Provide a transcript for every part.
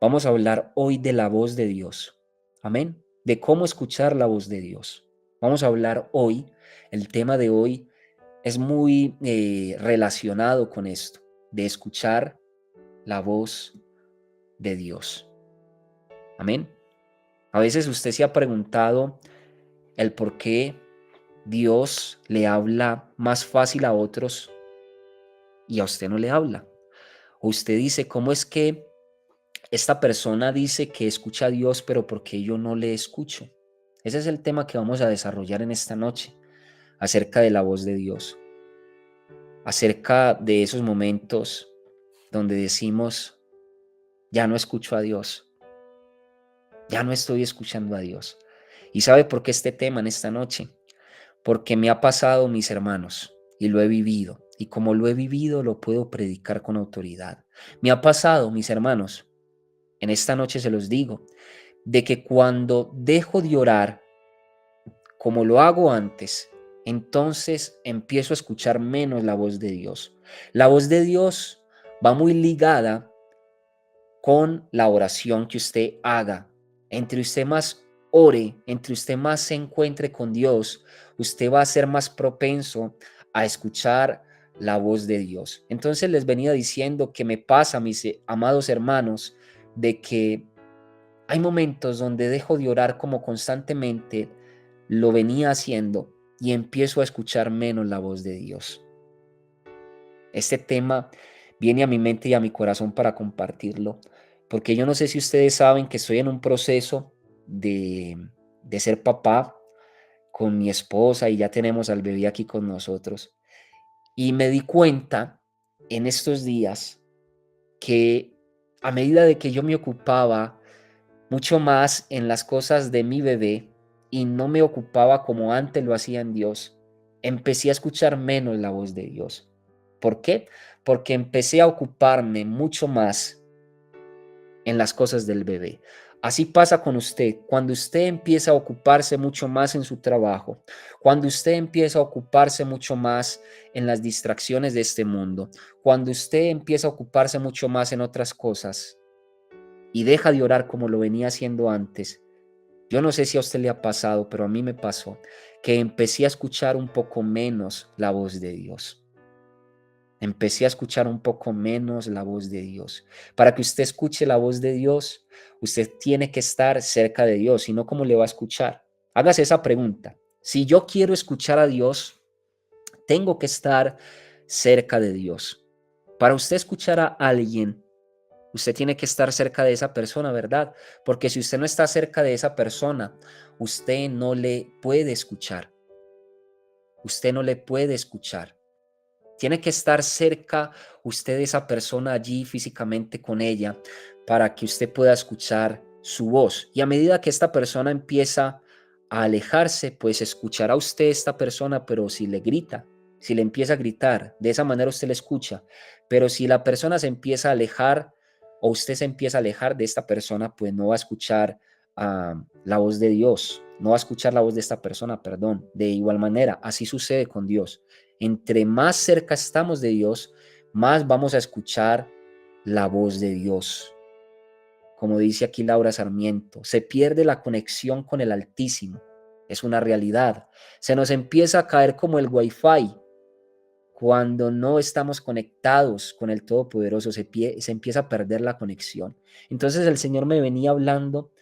Vamos a hablar hoy de la voz de Dios. Amén. De cómo escuchar la voz de Dios. Vamos a hablar hoy, el tema de hoy es muy relacionado con esto, de escuchar la voz de Dios. Amén. A veces usted se ha preguntado el por qué Dios le habla más fácil a otros y a usted no le habla. O usted dice, ¿cómo es que esta persona dice que escucha a Dios, pero por qué yo no le escucho? Ese es el tema que vamos a desarrollar en esta noche, acerca de la voz de Dios, acerca de esos momentos donde decimos, ya no escucho a Dios, ya no estoy escuchando a Dios. ¿Y sabe por qué este tema en esta noche? Porque me ha pasado, mis hermanos, y lo he vivido. Y como lo he vivido, lo puedo predicar con autoridad. Me ha pasado, mis hermanos, en esta noche se los digo, de que cuando dejo de orar como lo hago antes, entonces empiezo a escuchar menos la voz de Dios. La voz de Dios va muy ligada con la oración que usted haga. Entre usted más ore, entre usted más se encuentre con Dios, usted va a ser más propenso a escuchar la voz de Dios. Entonces les venía diciendo que me pasa, mis amados hermanos, de que hay momentos donde dejo de orar como constantemente lo venía haciendo y empiezo a escuchar menos la voz de Dios. Este tema viene a mi mente y a mi corazón para compartirlo, porque yo no sé si ustedes saben que estoy en un proceso de ser papá con mi esposa y ya tenemos al bebé aquí con nosotros. Y me di cuenta en estos días que a medida de que yo me ocupaba mucho más en las cosas de mi bebé y no me ocupaba como antes lo hacía en Dios, empecé a escuchar menos la voz de Dios. ¿Por qué? Porque empecé a ocuparme mucho más en las cosas del bebé. Así pasa con usted. Cuando usted empieza a ocuparse mucho más en su trabajo, cuando usted empieza a ocuparse mucho más en las distracciones de este mundo, cuando usted empieza a ocuparse mucho más en otras cosas y deja de orar como lo venía haciendo antes, yo no sé si a usted le ha pasado, pero a mí me pasó que empecé a escuchar un poco menos la voz de Dios. Empecé a escuchar un poco menos la voz de Dios. Para que usted escuche la voz de Dios, usted tiene que estar cerca de Dios, si no, ¿cómo le va a escuchar? Hágase esa pregunta. Si yo quiero escuchar a Dios, tengo que estar cerca de Dios. Para usted escuchar a alguien, usted tiene que estar cerca de esa persona, ¿verdad? Porque si usted no está cerca de esa persona, usted no le puede escuchar. Usted no le puede escuchar. Tiene que estar cerca usted de esa persona allí físicamente con ella para que usted pueda escuchar su voz. Y a medida que esta persona empieza a alejarse, pues escuchará usted a esta persona, pero si le grita, si le empieza a gritar, de esa manera usted le escucha. Pero si la persona se empieza a alejar o usted se empieza a alejar de esta persona, pues no va a escuchar la voz de Dios, no va a escuchar la voz de esta persona, perdón. De igual manera, así sucede con Dios. Entre más cerca estamos de Dios, más vamos a escuchar la voz de Dios. Como dice aquí Laura Sarmiento, se pierde la conexión con el Altísimo. Es una realidad. Se nos empieza a caer como el Wi-Fi. Cuando no estamos conectados con el Todopoderoso, se empieza a perder la conexión. Entonces el Señor me venía hablando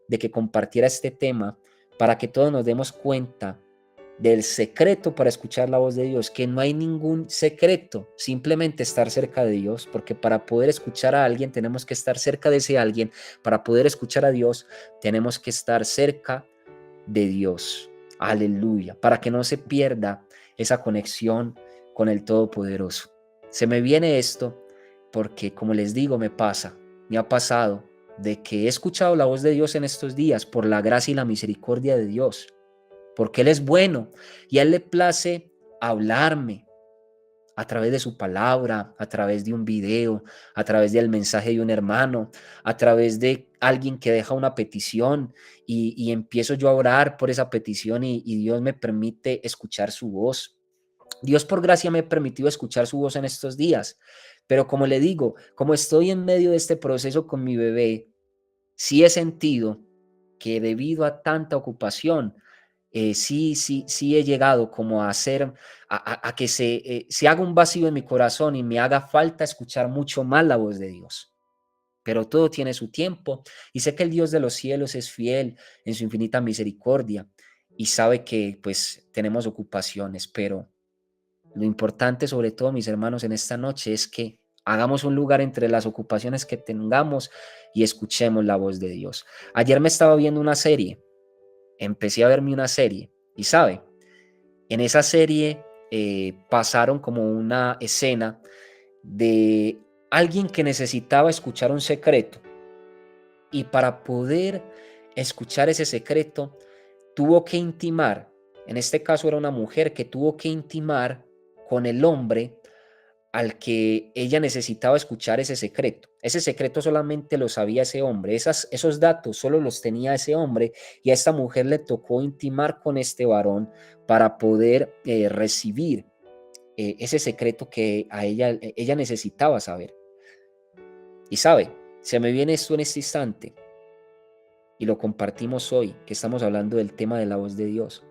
de que compartiera este tema para que todos nos demos cuenta del secreto para escuchar la voz de Dios, que no hay ningún secreto, simplemente estar cerca de Dios, porque para poder escuchar a alguien tenemos que estar cerca de ese alguien, para poder escuchar a Dios tenemos que estar cerca de Dios. Aleluya, para que no se pierda esa conexión con el Todopoderoso. Se me viene esto porque, como les digo, me ha pasado de que he escuchado la voz de Dios en estos días por la gracia y la misericordia de Dios, porque Él es bueno y a Él le place hablarme a través de su palabra, a través de un video, a través del mensaje de un hermano, a través de alguien que deja una petición y empiezo yo a orar por esa petición y Dios me permite escuchar su voz. Dios por gracia me ha permitido escuchar su voz en estos días, pero como le digo, como estoy en medio de este proceso con mi bebé, Sí he sentido que debido a tanta ocupación, sí he llegado como a hacer, a que se haga un vacío en mi corazón y me haga falta escuchar mucho más la voz de Dios. Pero todo tiene su tiempo y sé que el Dios de los cielos es fiel en su infinita misericordia y sabe que pues tenemos ocupaciones, pero lo importante sobre todo, mis hermanos, en esta noche es que hagamos un lugar entre las ocupaciones que tengamos y escuchemos la voz de Dios. Ayer me estaba viendo una serie, empecé a verme una serie y sabe, en esa serie pasaron como una escena de alguien que necesitaba escuchar un secreto y para poder escuchar ese secreto tuvo que intimar, en este caso era una mujer que tuvo que intimar con el hombre al que ella necesitaba escuchar ese secreto. Ese secreto solamente lo sabía ese hombre, esos datos solo los tenía ese hombre y a esta mujer le tocó intimar con este varón para poder recibir ese secreto que a ella necesitaba saber. Y sabe, se me viene esto en este instante y lo compartimos hoy, que estamos hablando del tema de la voz de Dios.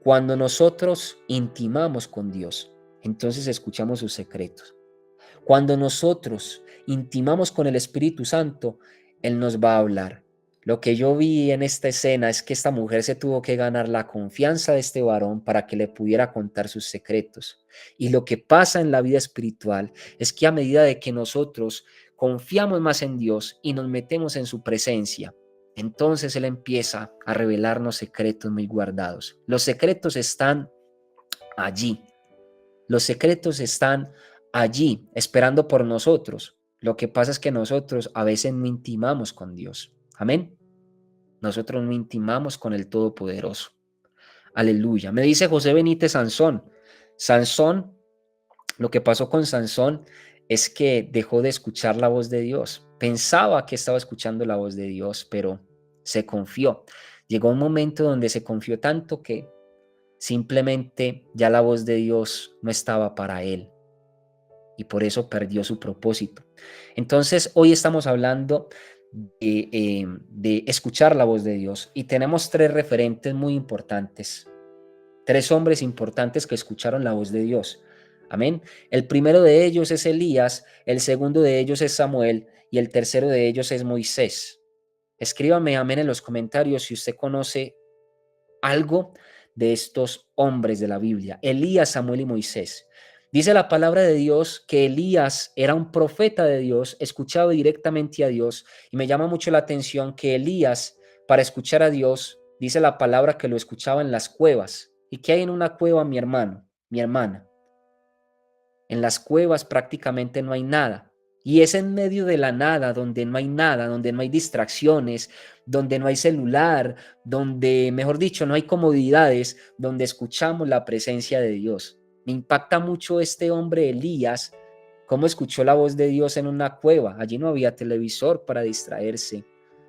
Cuando nosotros intimamos con Dios, entonces escuchamos sus secretos. Cuando nosotros intimamos con el Espíritu Santo, Él nos va a hablar. Lo que yo vi en esta escena es que esta mujer se tuvo que ganar la confianza de este varón para que le pudiera contar sus secretos. Y lo que pasa en la vida espiritual es que a medida de que nosotros confiamos más en Dios y nos metemos en su presencia, entonces Él empieza a revelarnos secretos muy guardados. Los secretos están allí. Los secretos están allí esperando por nosotros. Lo que pasa es que nosotros a veces no intimamos con Dios. Amén. Nosotros no intimamos con el Todopoderoso. Aleluya. Me dice José Benítez Sansón. Sansón, lo que pasó con Sansón es que dejó de escuchar la voz de Dios. Pensaba que estaba escuchando la voz de Dios, pero se confió. Llegó un momento donde se confió tanto que simplemente ya la voz de Dios no estaba para él y por eso perdió su propósito. Entonces, hoy estamos hablando de escuchar la voz de Dios y tenemos tres referentes muy importantes, tres hombres importantes que escucharon la voz de Dios. Amén. El primero de ellos es Elías, el segundo de ellos es Samuel y el tercero de ellos es Moisés. Escríbame amén en los comentarios si usted conoce algo de estos hombres de la Biblia, Elías, Samuel y Moisés. Dice la palabra de Dios que Elías era un profeta de Dios, escuchaba directamente a Dios, y me llama mucho la atención que Elías, para escuchar a Dios, dice la palabra que lo escuchaba en las cuevas. ¿Y qué hay en una cueva, mi hermano, mi hermana? En las cuevas prácticamente no hay nada. Y es en medio de la nada, donde no hay nada, donde no hay distracciones, donde no hay celular, donde, mejor dicho, no hay comodidades, donde escuchamos la presencia de Dios. Me impacta mucho este hombre Elías, cómo escuchó la voz de Dios en una cueva. Allí no había televisor para distraerse.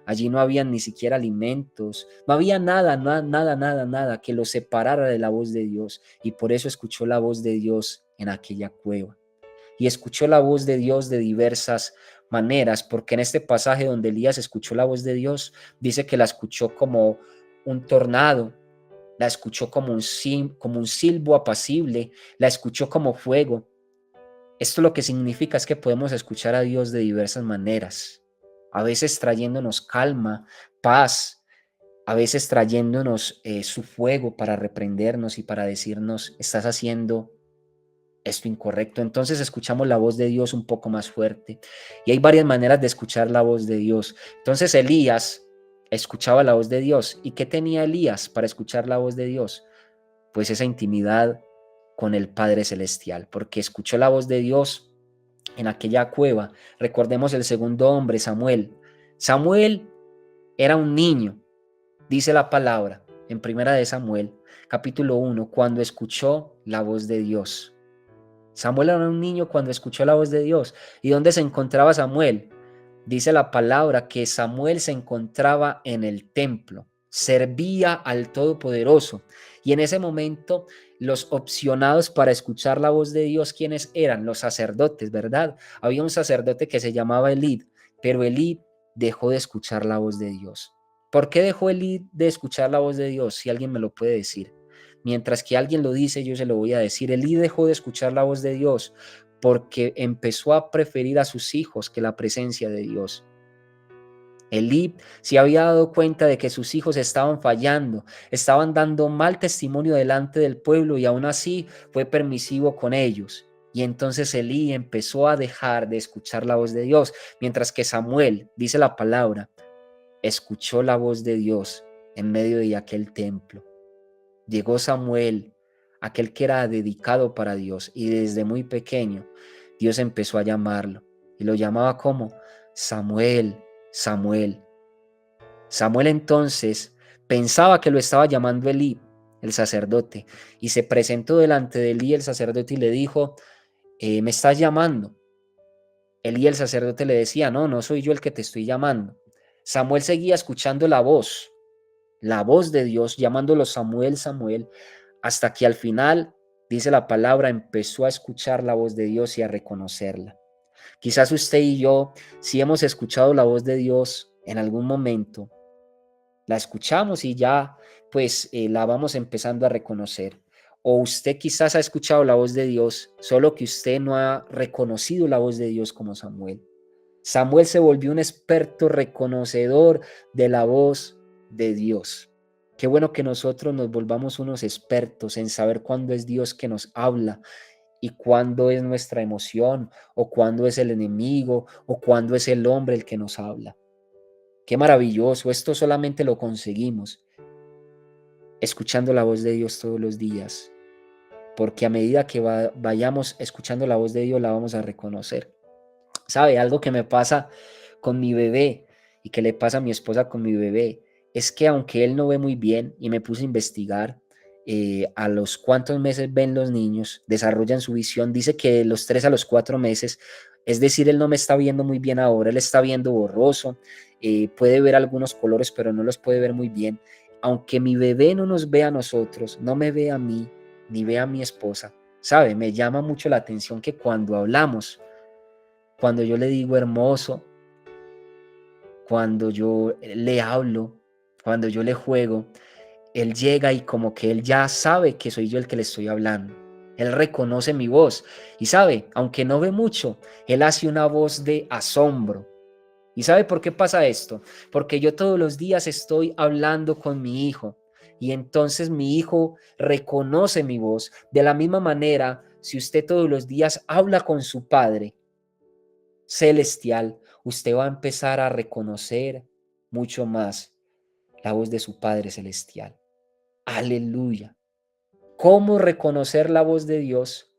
Allí no había ni siquiera alimentos, no había nada, nada que lo separara de la voz de Dios. Y por eso escuchó la voz de Dios en aquella cueva. Y escuchó la voz de Dios de diversas maneras, porque en este pasaje donde Elías escuchó la voz de Dios, dice que la escuchó como un tornado, la escuchó como un silbo apacible, la escuchó como fuego. Esto lo que significa es que podemos escuchar a Dios de diversas maneras, a veces trayéndonos calma, paz, a veces trayéndonos su fuego para reprendernos y para decirnos, estás haciendo esto incorrecto. Entonces escuchamos la voz de Dios un poco más fuerte. Y hay varias maneras de escuchar la voz de Dios. Entonces Elías escuchaba la voz de Dios. ¿Y qué tenía Elías para escuchar la voz de Dios? Pues esa intimidad con el Padre Celestial, porque escuchó la voz de Dios en aquella cueva. Recordemos el segundo hombre, Samuel. Samuel era un niño, dice la palabra en Primera de Samuel, capítulo 1, cuando escuchó la voz de Dios. Samuel era un niño cuando escuchó la voz de Dios. ¿Y dónde se encontraba Samuel? Dice la palabra que Samuel se encontraba en el templo, servía al Todopoderoso. Y en ese momento los opcionados para escuchar la voz de Dios, ¿quiénes eran? Los sacerdotes, ¿verdad? Había un sacerdote que se llamaba Elí, pero Elí dejó de escuchar la voz de Dios. ¿Por qué dejó Elí de escuchar la voz de Dios? Si alguien me lo puede decir. Mientras que alguien lo dice, yo se lo voy a decir. Elí dejó de escuchar la voz de Dios porque empezó a preferir a sus hijos que la presencia de Dios. Elí se había dado cuenta de que sus hijos estaban fallando, estaban dando mal testimonio delante del pueblo y aún así fue permisivo con ellos. Y entonces Elí empezó a dejar de escuchar la voz de Dios, mientras que Samuel, dice la palabra, escuchó la voz de Dios en medio de aquel templo. Llegó Samuel, aquel que era dedicado para Dios, y desde muy pequeño Dios empezó a llamarlo y lo llamaba como Samuel, Samuel. Samuel entonces pensaba que lo estaba llamando Elí, el sacerdote, y se presentó delante de Elí el sacerdote y le dijo, ¿me estás llamando? Elí el sacerdote le decía, no, no soy yo el que te estoy llamando. Samuel seguía escuchando la voz de Dios, llamándolo Samuel, Samuel, hasta que al final, dice la palabra, empezó a escuchar la voz de Dios y a reconocerla. Quizás usted y yo, si hemos escuchado la voz de Dios en algún momento, la escuchamos y ya pues la vamos empezando a reconocer. O usted quizás ha escuchado la voz de Dios, solo que usted no ha reconocido la voz de Dios como Samuel. Samuel se volvió un experto reconocedor de la voz de Dios. Qué bueno que nosotros nos volvamos unos expertos en saber cuándo es Dios que nos habla y cuándo es nuestra emoción o cuándo es el enemigo o cuándo es el hombre el que nos habla. Qué maravilloso, esto solamente lo conseguimos escuchando la voz de Dios todos los días, porque a medida que vayamos escuchando la voz de Dios la vamos a reconocer. ¿Sabe? Algo que me pasa con mi bebé y que le pasa a mi esposa con mi bebé es que aunque él no ve muy bien y me puse a investigar, a los cuántos meses ven los niños, desarrollan su visión, dice que de los 3 a los 4 meses, es decir, él no me está viendo muy bien ahora, él está viendo borroso, puede ver algunos colores, pero no los puede ver muy bien. Aunque mi bebé no nos ve a nosotros, no me ve a mí, ni ve a mi esposa, ¿sabe? Me llama mucho la atención que cuando hablamos, cuando yo le digo hermoso, cuando yo le hablo, cuando yo le juego, él llega y como que él ya sabe que soy yo el que le estoy hablando. Él reconoce mi voz y sabe, aunque no ve mucho, él hace una voz de asombro. ¿Y sabe por qué pasa esto? Porque yo todos los días estoy hablando con mi hijo y entonces mi hijo reconoce mi voz. De la misma manera, si usted todos los días habla con su padre celestial, usted va a empezar a reconocer mucho más la voz de su Padre celestial. Aleluya. ¿Cómo reconocer la voz de Dios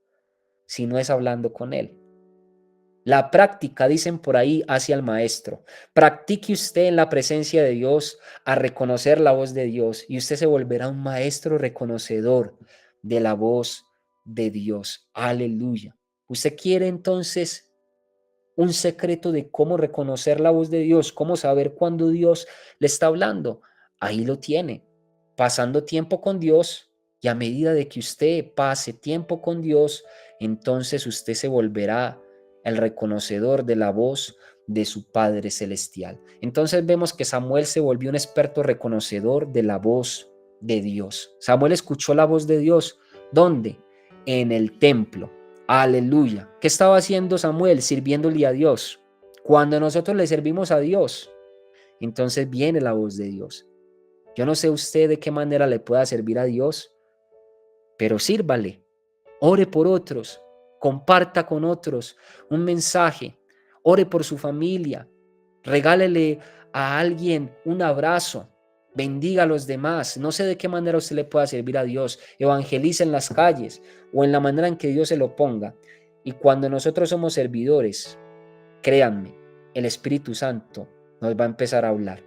si no es hablando con Él? La práctica, dicen por ahí, hacia el maestro. Practique usted en la presencia de Dios a reconocer la voz de Dios y usted se volverá un maestro reconocedor de la voz de Dios. Aleluya. ¿Usted quiere entonces un secreto de cómo reconocer la voz de Dios, cómo saber cuándo Dios le está hablando? Ahí lo tiene, pasando tiempo con Dios, y a medida de que usted pase tiempo con Dios, entonces usted se volverá el reconocedor de la voz de su Padre Celestial. Entonces vemos que Samuel se volvió un experto reconocedor de la voz de Dios. Samuel escuchó la voz de Dios. ¿Dónde? En el templo. Aleluya. ¿Qué estaba haciendo Samuel? Sirviéndole a Dios. Cuando nosotros le servimos a Dios, entonces viene la voz de Dios. Yo no sé usted de qué manera le pueda servir a Dios, pero sírvale, ore por otros, comparta con otros un mensaje, ore por su familia, regálele a alguien un abrazo, bendiga a los demás. No sé de qué manera usted le pueda servir a Dios, evangelice en las calles o en la manera en que Dios se lo ponga. Y cuando nosotros somos servidores, créanme, el Espíritu Santo nos va a empezar a hablar.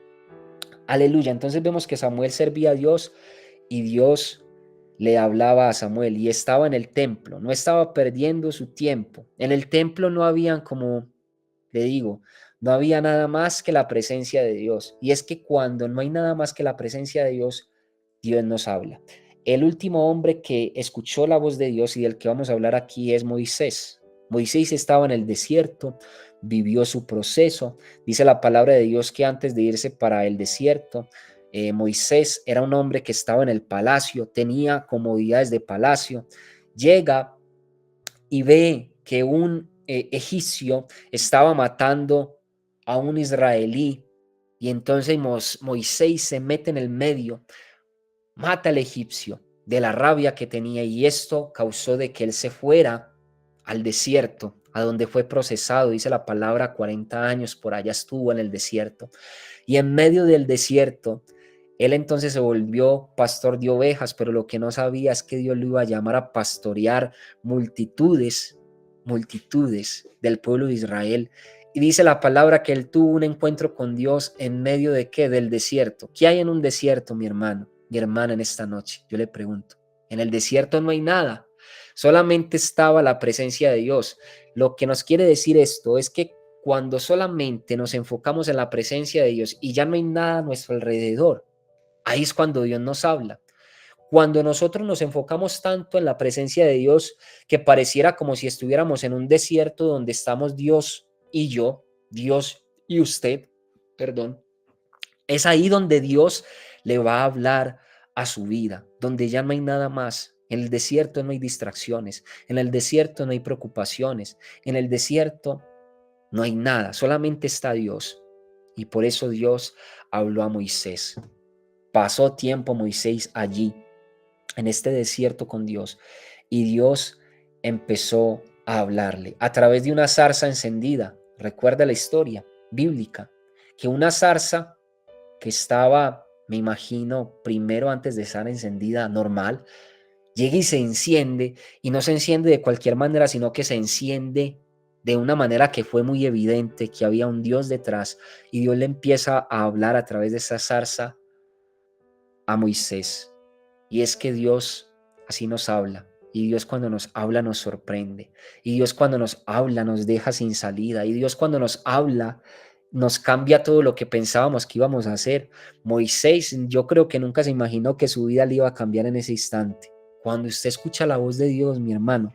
Aleluya. Entonces vemos que Samuel servía a Dios y Dios le hablaba a Samuel y estaba en el templo, no estaba perdiendo su tiempo. En el templo no habían, como le digo, no había nada más que la presencia de Dios. Y es que cuando no hay nada más que la presencia de Dios, Dios nos habla. El último hombre que escuchó la voz de Dios y del que vamos a hablar aquí es Moisés. Moisés estaba en el desierto, vivió su proceso. Dice la palabra de Dios que antes de irse para el desierto, Moisés era un hombre que estaba en el palacio, tenía comodidades de palacio. Llega y ve que un egipcio estaba matando a un israelí, y entonces Moisés se mete en el medio, mata al egipcio de la rabia que tenía, y esto causó de que él se fuera al desierto, a donde fue procesado. Dice la palabra, 40 años por allá estuvo en el desierto, y en medio del desierto él entonces se volvió pastor de ovejas, pero lo que no sabía es que Dios lo iba a llamar a pastorear multitudes, multitudes del pueblo de Israel. Y dice la palabra que él tuvo un encuentro con Dios en medio de qué, del desierto. ¿Qué hay en un desierto, mi hermano, mi hermana, en esta noche? Yo le pregunto. En el desierto no hay nada, solamente estaba la presencia de Dios. Lo que nos quiere decir esto es que cuando solamente nos enfocamos en la presencia de Dios y ya no hay nada a nuestro alrededor, ahí es cuando Dios nos habla. Cuando nosotros nos enfocamos tanto en la presencia de Dios que pareciera como si estuviéramos en un desierto donde estamos Dios y yo, Dios y usted, perdón, es ahí donde Dios le va a hablar a su vida, donde ya no hay nada más. En el desierto no hay distracciones, en el desierto no hay preocupaciones, en el desierto no hay nada, solamente está Dios. Y por eso Dios habló a Moisés. Pasó tiempo Moisés allí, en este desierto con Dios, y Dios empezó a hablarle a través de una zarza encendida. Recuerda la historia bíblica, que una zarza que estaba, me imagino, primero antes de estar encendida normal, llega y se enciende, y no se enciende de cualquier manera, sino que se enciende de una manera que fue muy evidente que había un Dios detrás, y Dios le empieza a hablar a través de esa zarza a Moisés. Y es que Dios así nos habla. Y Dios cuando nos habla nos sorprende. Y Dios cuando nos habla nos deja sin salida. Y Dios cuando nos habla nos cambia todo lo que pensábamos que íbamos a hacer. Moisés, yo creo que nunca se imaginó que su vida le iba a cambiar en ese instante. Cuando usted escucha la voz de Dios, mi hermano,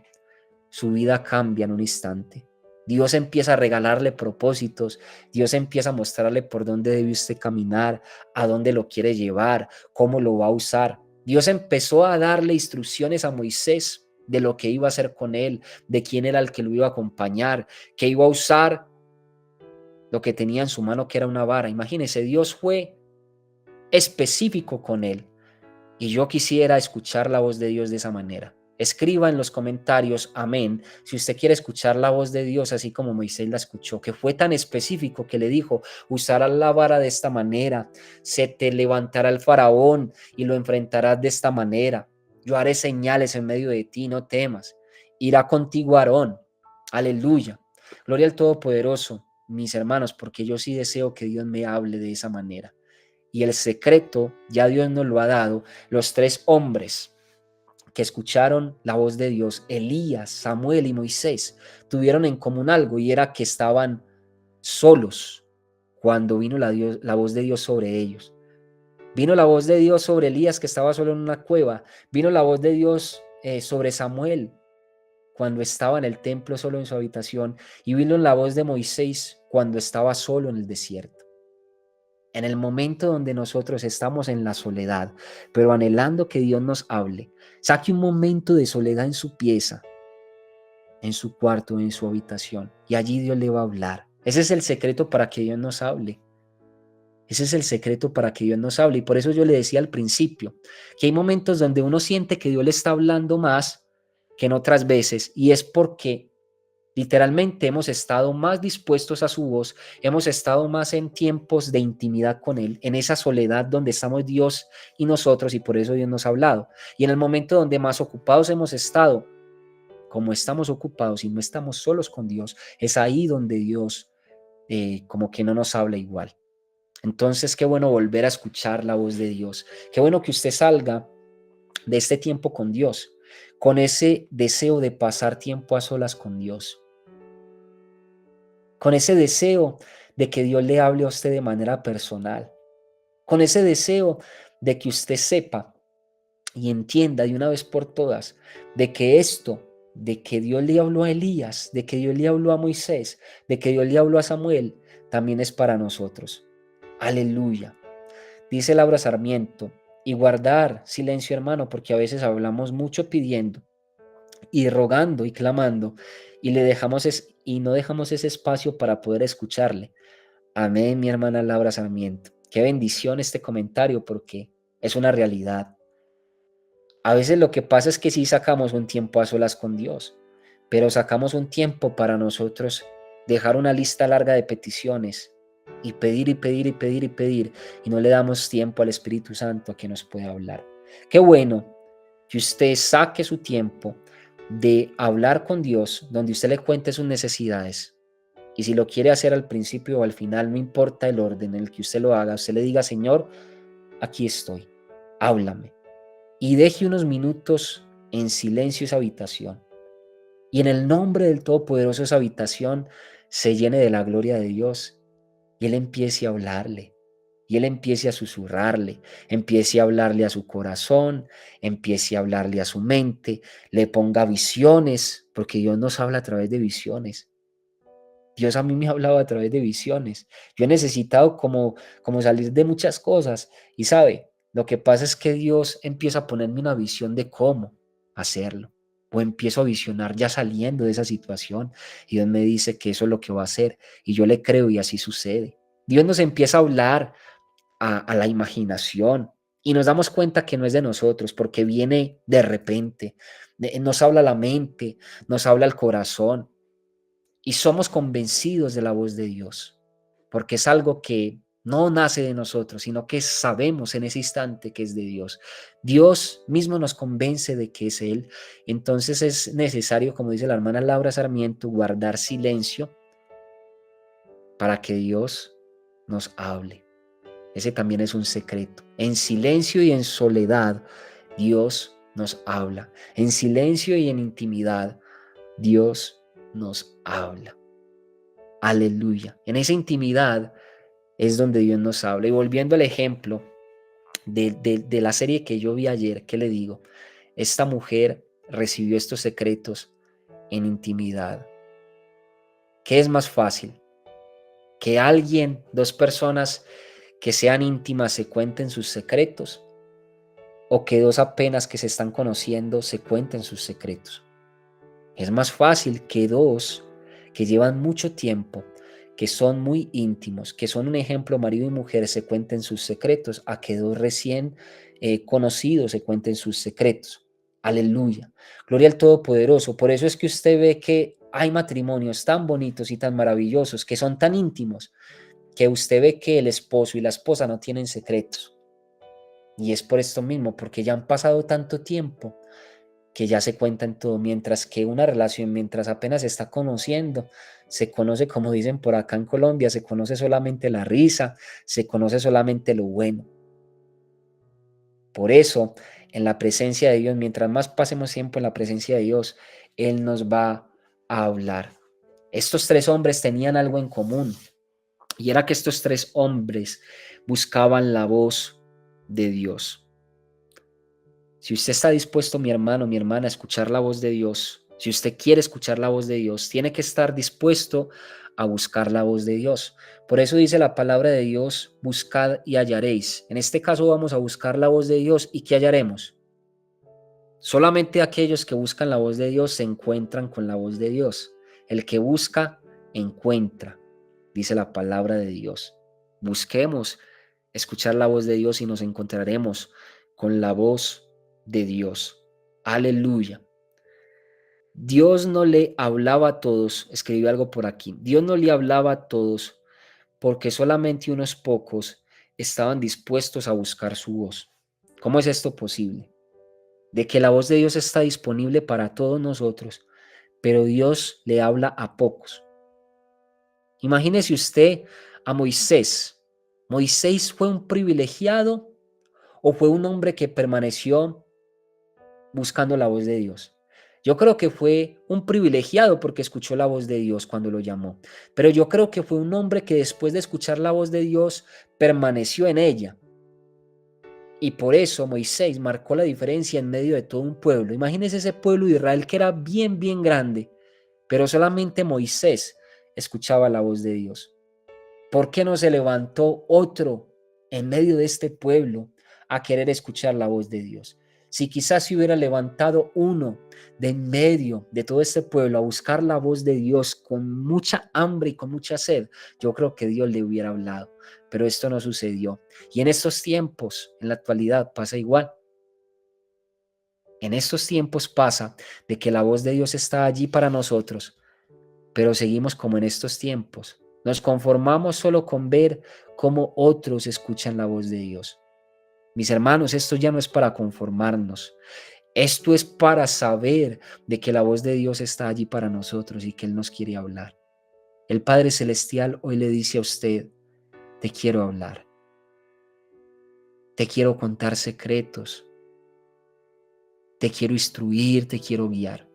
su vida cambia en un instante. Dios empieza a regalarle propósitos, Dios empieza a mostrarle por dónde debe usted caminar, a dónde lo quiere llevar, cómo lo va a usar. Dios empezó a darle instrucciones a Moisés de lo que iba a hacer con él, de quién era el que lo iba a acompañar, que iba a usar lo que tenía en su mano, que era una vara. Imagínese, Dios fue específico con él. Y yo quisiera escuchar la voz de Dios de esa manera. Escriba en los comentarios, amén, si usted quiere escuchar la voz de Dios así como Moisés la escuchó, que fue tan específico que le dijo, usarás la vara de esta manera, se te levantará el faraón y lo enfrentarás de esta manera. Yo haré señales en medio de ti, no temas. Irá contigo Aarón. Aleluya. Gloria al Todopoderoso, mis hermanos, porque yo sí deseo que Dios me hable de esa manera. Y el secreto ya Dios nos lo ha dado. Los tres hombres que escucharon la voz de Dios, Elías, Samuel y Moisés, tuvieron en común algo, y era que estaban solos cuando vino la voz de Dios sobre ellos. Vino la voz de Dios sobre Elías, que estaba solo en una cueva. Vino la voz de Dios sobre Samuel cuando estaba en el templo solo en su habitación. Y vino la voz de Moisés cuando estaba solo en el desierto. En el momento donde nosotros estamos en la soledad, pero anhelando que Dios nos hable, saque un momento de soledad en su pieza, en su cuarto, en su habitación, y allí Dios le va a hablar. Ese es el secreto para que Dios nos hable. Ese es el secreto para que Dios nos hable. Y por eso yo le decía al principio que hay momentos donde uno siente que Dios le está hablando más que en otras veces, y es porque literalmente hemos estado más dispuestos a su voz, hemos estado más en tiempos de intimidad con Él, en esa soledad donde estamos Dios y nosotros, y por eso Dios nos ha hablado. Y en el momento donde más ocupados hemos estado, como estamos ocupados y no estamos solos con Dios, es ahí donde Dios como que no nos habla igual. Entonces, qué bueno volver a escuchar la voz de Dios. Qué bueno que usted salga de este tiempo con Dios, con ese deseo de pasar tiempo a solas con Dios, con ese deseo de que Dios le hable a usted de manera personal, con ese deseo de que usted sepa y entienda de una vez por todas de que esto de que Dios le habló a Elías, de que Dios le habló a Moisés, de que Dios le habló a Samuel, también es para nosotros. Aleluya. Dice Laura Sarmiento, y guardar silencio, hermano, porque a veces hablamos mucho pidiendo y rogando y clamando y y no dejamos ese espacio para poder escucharle. Amén, mi hermana Laura Sarmiento. Qué bendición este comentario porque es una realidad. A veces lo que pasa es que sí sacamos un tiempo a solas con Dios, pero sacamos un tiempo para nosotros dejar una lista larga de peticiones y pedir y pedir y pedir y pedir y no le damos tiempo al Espíritu Santo a que nos pueda hablar. Qué bueno que usted saque su tiempo de hablar con Dios, donde usted le cuente sus necesidades. Y si lo quiere hacer al principio o al final, no importa el orden en el que usted lo haga, usted le diga, Señor, aquí estoy, háblame. Y deje unos minutos en silencio esa habitación. Y en el nombre del Todopoderoso esa habitación se llene de la gloria de Dios. Y Él empiece a hablarle. Y Él empiece a susurrarle, empiece a hablarle a su corazón, empiece a hablarle a su mente, le ponga visiones, porque Dios nos habla a través de visiones. Dios a mí me ha hablado a través de visiones. Yo he necesitado como salir de muchas cosas. Y sabe, lo que pasa es que Dios empieza a ponerme una visión de cómo hacerlo. O empiezo a visionar ya saliendo de esa situación. Y Dios me dice que eso es lo que va a hacer. Y yo le creo y así sucede. Dios nos empieza a hablar a la imaginación. Y nos damos cuenta que no es de nosotros porque viene de repente. Nos habla la mente, nos habla el corazón y somos convencidos de la voz de Dios, porque es algo que no nace de nosotros, sino que sabemos en ese instante que es de Dios. Dios mismo nos convence de que es Él. Entonces es necesario, como dice la hermana Laura Sarmiento, guardar silencio para que Dios nos hable. Ese también es un secreto. En silencio y en soledad, Dios nos habla. En silencio y en intimidad, Dios nos habla. Aleluya. En esa intimidad es donde Dios nos habla. Y volviendo al ejemplo de la serie que yo vi ayer, ¿qué le digo? Esta mujer recibió estos secretos en intimidad. ¿Qué es más fácil? Que alguien, dos personas que sean íntimas se cuenten sus secretos o que dos apenas que se están conociendo se cuenten sus secretos. Es más fácil que dos que llevan mucho tiempo, que son muy íntimos, que son un ejemplo marido y mujer, se cuenten sus secretos, a que dos recién conocidos se cuenten sus secretos. Aleluya. Gloria al Todopoderoso. Por eso es que usted ve que hay matrimonios tan bonitos y tan maravillosos, que son tan íntimos, que usted ve que el esposo y la esposa no tienen secretos. Y es por esto mismo, porque ya han pasado tanto tiempo que ya se cuenta en todo, mientras que una relación, mientras apenas se está conociendo, se conoce, como dicen por acá en Colombia, se conoce solamente la risa, se conoce solamente lo bueno. Por eso, en la presencia de Dios, mientras más pasemos tiempo en la presencia de Dios, Él nos va a hablar. Estos tres hombres tenían algo en común, y era que estos tres hombres buscaban la voz de Dios. Si usted está dispuesto, mi hermano, mi hermana, a escuchar la voz de Dios, si usted quiere escuchar la voz de Dios, tiene que estar dispuesto a buscar la voz de Dios. Por eso dice la palabra de Dios, buscad y hallaréis. En este caso vamos a buscar la voz de Dios y ¿qué hallaremos? Solamente aquellos que buscan la voz de Dios se encuentran con la voz de Dios. El que busca, encuentra, dice la palabra de Dios. Busquemos escuchar la voz de Dios y nos encontraremos con la voz de Dios. Aleluya. Dios no le hablaba a todos, escribió algo por aquí. Dios no le hablaba a todos porque solamente unos pocos estaban dispuestos a buscar su voz. ¿Cómo es esto posible? De que la voz de Dios está disponible para todos nosotros, pero Dios le habla a pocos. Imagínese usted a Moisés. ¿Moisés fue un privilegiado o fue un hombre que permaneció buscando la voz de Dios? Yo creo que fue un privilegiado porque escuchó la voz de Dios cuando lo llamó, pero yo creo que fue un hombre que después de escuchar la voz de Dios permaneció en ella Y por eso Moisés marcó la diferencia en medio de todo un pueblo. Imagínense ese pueblo de Israel que era bien, bien grande, pero solamente Moisés escuchaba la voz de Dios. ¿Por qué no se levantó otro en medio de este pueblo a querer escuchar la voz de Dios? Si quizás se hubiera levantado uno de en medio de todo este pueblo a buscar la voz de Dios con mucha hambre y con mucha sed, yo creo que Dios le hubiera hablado, pero esto no sucedió. Y en estos tiempos, en la actualidad, pasa igual. En estos tiempos pasa de que la voz de Dios está allí para nosotros, pero seguimos como en estos tiempos. Nos conformamos solo con ver cómo otros escuchan la voz de Dios. Mis hermanos, esto ya no es para conformarnos. Esto es para saber de que la voz de Dios está allí para nosotros y que Él nos quiere hablar. El Padre Celestial hoy le dice a usted, te quiero hablar, te quiero contar secretos, te quiero instruir, te quiero guiar.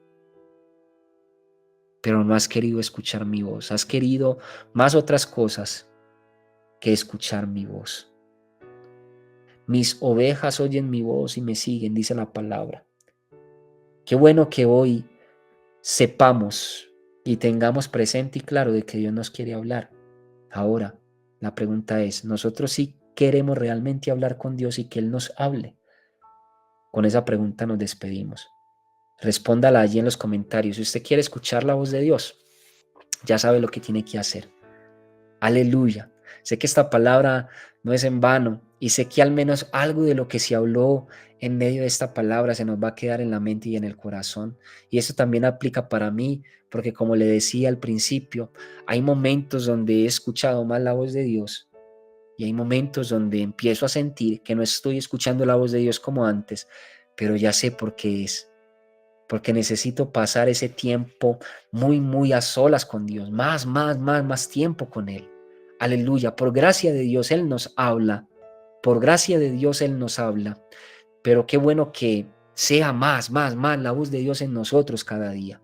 Pero no has querido escuchar mi voz, has querido más otras cosas que escuchar mi voz. Mis ovejas oyen mi voz y me siguen, dice la palabra. Qué bueno que hoy sepamos y tengamos presente y claro de que Dios nos quiere hablar. Ahora, la pregunta es, ¿nosotros sí queremos realmente hablar con Dios y que Él nos hable? Con esa pregunta nos despedimos. Respóndala allí en los comentarios. Si usted quiere escuchar la voz de Dios, ya sabe lo que tiene que hacer. Aleluya. Sé que esta palabra no es en vano y sé que al menos algo de lo que se habló en medio de esta palabra se nos va a quedar en la mente y en el corazón. Y eso también aplica para mí, porque como le decía al principio, hay momentos donde he escuchado más la voz de Dios y hay momentos donde empiezo a sentir que no estoy escuchando la voz de Dios como antes, pero ya sé por qué es. Porque necesito pasar ese tiempo muy, muy a solas con Dios, más tiempo con Él. Aleluya, por gracia de Dios Él nos habla, por gracia de Dios Él nos habla, pero qué bueno que sea más la voz de Dios en nosotros cada día.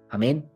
Amén.